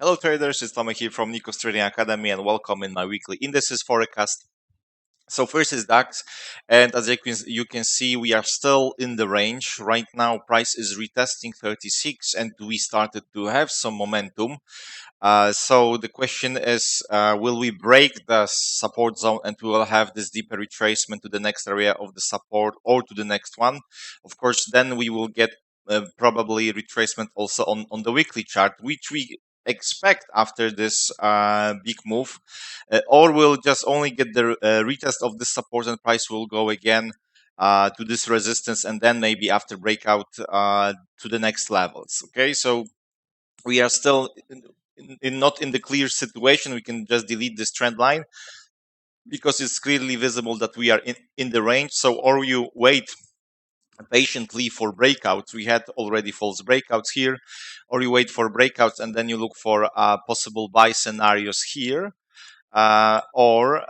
Hello traders, it's Tomek here from Nikos Trading Academy and welcome in my weekly indices forecast. So first is DAX, and as you can see, we are still in the range. Right now, price is retesting 36 and we started to have some momentum. So the question is, will we break the support zone and we will have this deeper retracement to the next area of the support or to the next one? Of course, then we will get probably retracement also on the weekly chart, which we expect after this big move, or we'll just only get the retest of this support and price will go again to this resistance and then maybe after breakout to the next levels. Okay, so we are still not in the clear situation. We can just delete this trend line because it's clearly visible that we are in the range. So or you wait patiently for breakouts. We had already false breakouts here, or you wait for breakouts and then you look for possible buy scenarios here, or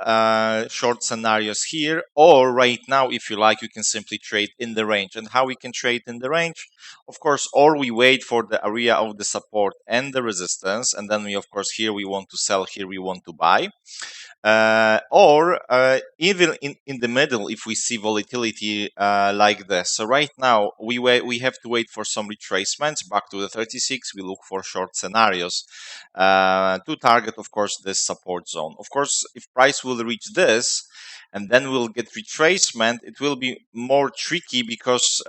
short scenarios here, or right now, if you like, you can simply trade in the range. And how we can trade in the range? Of course, or we wait for the area of the support and the resistance, and then we, of course, here we want to sell, here we want to buy. Or even in the middle if we see volatility like this. So right now we have to wait for some retracements back to the 36. We look for short scenarios to target, of course, this support zone. Of course, if price will reach this and then we'll get retracement, it will be more tricky because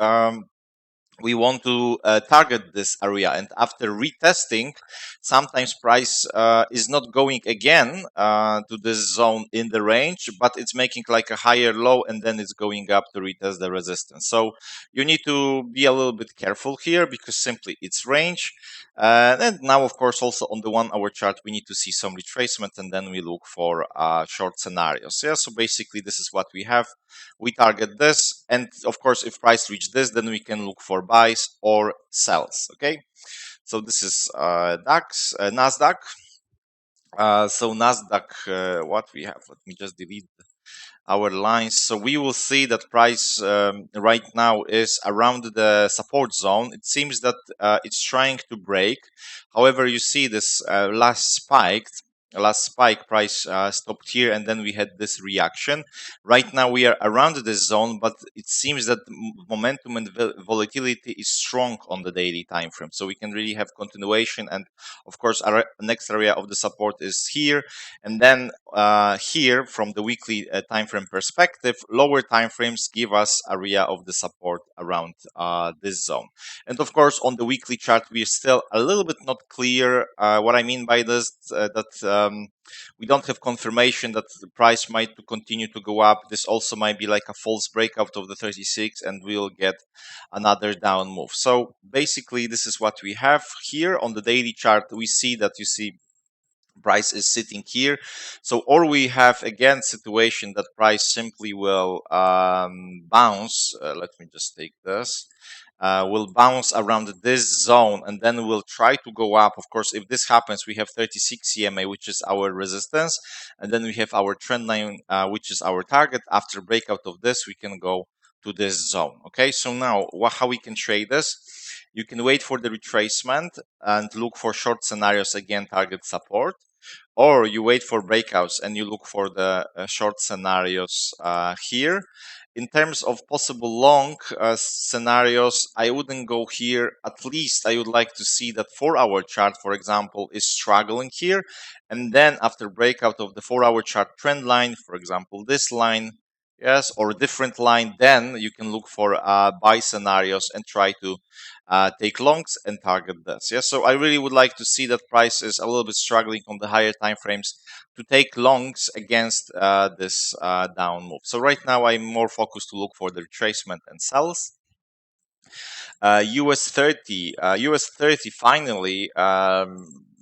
we want to target this area, and after retesting sometimes price is not going again to this zone in the range, but it's making like a higher low and then it's going up to retest the resistance. So you need to be a little bit careful here because simply it's range. And now, of course, also on the 1 hour chart we need to see some retracement and then we look for short scenarios. Yeah, so basically this is what we have. We target this, and of course if price reach this, then we can look for buys or sells. Okay, so this is DAX, NASDAQ. So NASDAQ, what we have, let me just delete our lines. So we will see that price right now is around the support zone. It seems that it's trying to break. However, you see this last spike price stopped here and then we had this reaction. Right now we are around this zone, but it seems that momentum and volatility is strong on the daily time frame, so we can really have continuation. And of course our next area of the support is here, and then here from the weekly time frame perspective, lower time frames give us area of the support around this zone. And of course on the weekly chart we are still a little bit not clear. What I mean by this, that we don't have confirmation that the price might continue to go up. This also might be like a false breakout of the 36 and we'll get another down move. So basically this is what we have here on the daily chart. We see that, you see, price is sitting here. So or we have again situation that price simply will bounce. Let me just take this. Will bounce around this zone and then we'll try to go up. Of course, if this happens, we have 36 CMA, which is our resistance, and then we have our trend line, which is our target. After breakout of this, we can go to this zone. Okay, so now how we can trade this? You can wait for the retracement and look for short scenarios, again target support, or you wait for breakouts and you look for the short scenarios here. In terms of possible long scenarios, I wouldn't go here. At least I would like to see that 4 hour chart, for example, is struggling here, and then after breakout of the 4 hour chart trend line, for example this line, yes, or a different line, then you can look for buy scenarios and try to take longs and target this. Yes, so I really would like to see that price is a little bit struggling on the higher time frames to take longs against this down move. So right now I'm more focused to look for the retracement and sells. US 30 finally,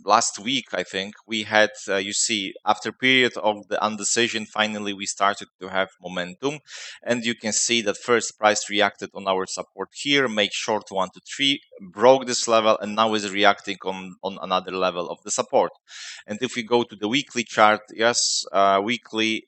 last week I think we had, you see, after period of the undecision, finally we started to have momentum, and you can see that first price reacted on our support here, make short 1 to 3, broke this level, and now is reacting on another level of the support. And if we go to the weekly chart, yes, weekly,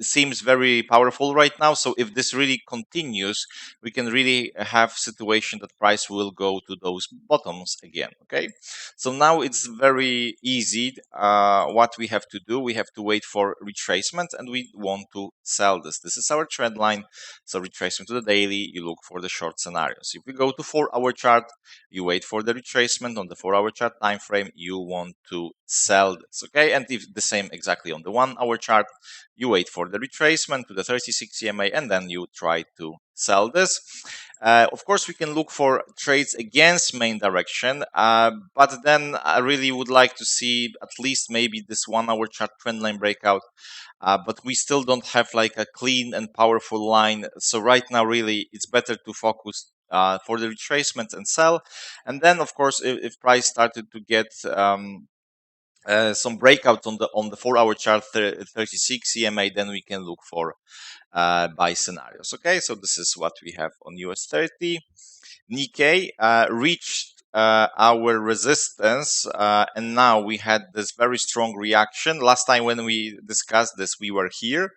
seems very powerful right now. So if this really continues, we can really have situation that price will go to those bottoms again. Okay, so now it's very easy. What we have to do, we have to wait for retracement, and we want to sell this. This is our trend line. So retracement to the daily, you look for the short scenarios. If we go to 4-hour chart, you wait for the retracement on the 4-hour chart time frame, you want to sell this. Okay, and if the same exactly on the 1-hour chart, you wait for the retracement to the 36 EMA, and then you try to sell this. Of course, we can look for trades against main direction, but then I really would like to see at least maybe this 1-hour chart trend line breakout. But we still don't have like a clean and powerful line. So right now, really, it's better to focus for the retracement and sell. And then, of course, if price started to get some breakout on the 4-hour chart 36 EMA, then we can look for buy scenarios. Okay, so this is what we have on US30. Nikkei reached our resistance, and now we had this very strong reaction. Last time when we discussed this, we were here.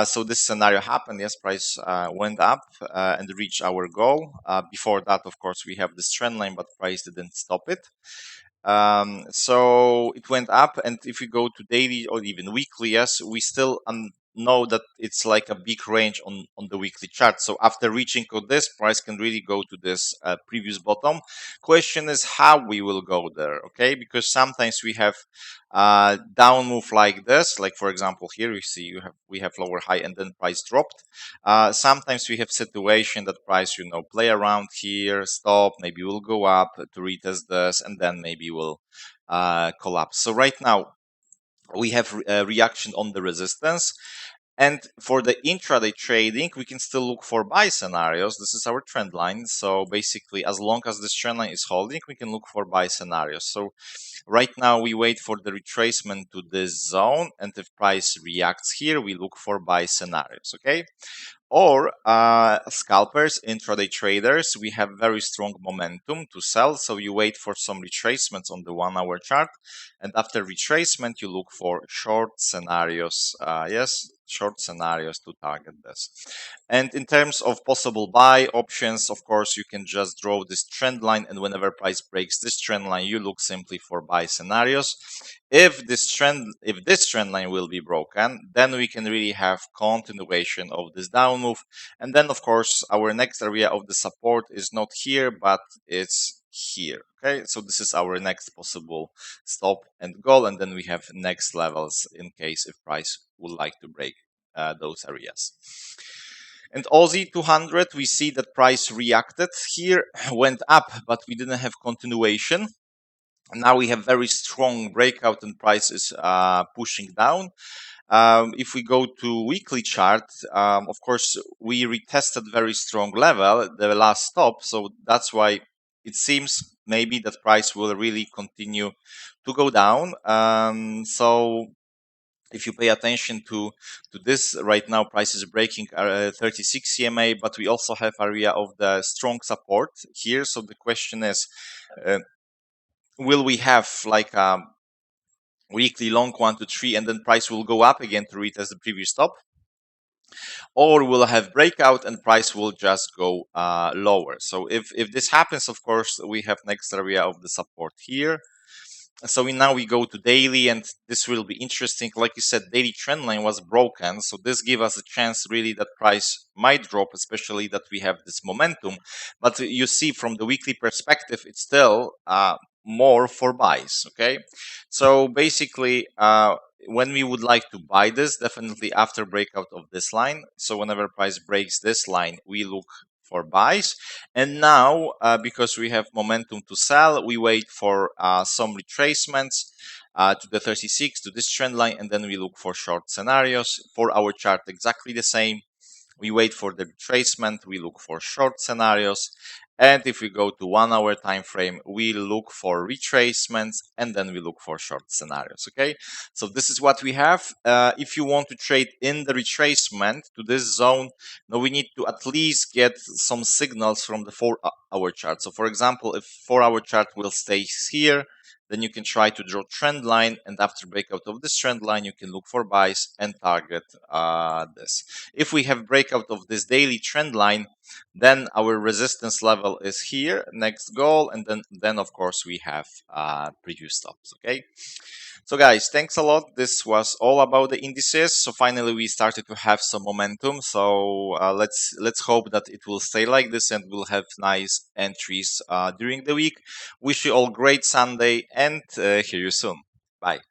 So this scenario happened. Yes, price went up and reached our goal. Before that, of course, we have this trend line, but price didn't stop it. So it went up, and if we go to daily or even weekly, yes, we still know that it's like a big range on the weekly chart. So after reaching this, price can really go to this previous bottom. Question is how we will go there. Okay, because sometimes we have down move like this, like for example here you see we have lower high and then price dropped. Sometimes we have situation that price play around here, stop, maybe will go up to retest this, and then maybe will collapse. So right now we have a reaction on the resistance. And for the intraday trading, we can still look for buy scenarios. This is our trend line. So basically, as long as this trend line is holding, we can look for buy scenarios. So right now, we wait for the retracement to this zone. And if price reacts here, we look for buy scenarios. Okay. Or scalpers, intraday traders, we have very strong momentum to sell. So you wait for some retracements on the 1-hour chart. And after retracement, you look for short scenarios. Yes, short scenarios to target this. And in terms of possible buy options, of course, you can just draw this trend line. And whenever price breaks this trend line, you look simply for buy scenarios. If this trend line will be broken, then we can really have continuation of this down move. And then, of course, our next area of the support is not here, but it's here. Okay, so this is our next possible stop and goal, and then we have next levels in case if price would like to break those areas. And Aussie 200, we see that price reacted here, went up, but we didn't have continuation. Now we have very strong breakout and price is pushing down. If we go to weekly chart, of course, we retested very strong level, the last stop. So that's why it seems maybe that price will really continue to go down. So if you pay attention to this right now, price is breaking 36 CMA, but we also have area of the strong support here. So the question is, will we have like a weekly long 1 to 3 and then price will go up again to retest the previous stop, or we'll have breakout and price will just go lower? So if this happens, of course, we have next area of the support here. So now we go to daily, and this will be interesting. Like you said, daily trend line was broken, so this gives us a chance really that price might drop, especially that we have this momentum. But you see from the weekly perspective, it's still more for buys. Okay, so basically when we would like to buy this, definitely after breakout of this line. So whenever price breaks this line, we look for buys. And now because we have momentum to sell, we wait for some retracements to the 36, to this trend line, and then we look for short scenarios. For our chart, exactly the same. We wait for the retracement, we look for short scenarios. And if we go to 1-hour time frame, we look for retracements, and then we look for short scenarios. Okay, so this is what we have. If you want to trade in the retracement to this zone, now we need to at least get some signals from the 4-hour chart. So for example, if 4-hour chart will stay here, then you can try to draw trend line, and after breakout of this trend line, you can look for buys and target this. If we have breakout of this daily trend line, then our resistance level is here, next goal, and then of course we have preview stops. Okay, so guys, thanks a lot. This was all about the indices. So finally we started to have some momentum. So let's hope that it will stay like this and we'll have nice entries during the week. Wish you all great Sunday, and hear you soon. Bye.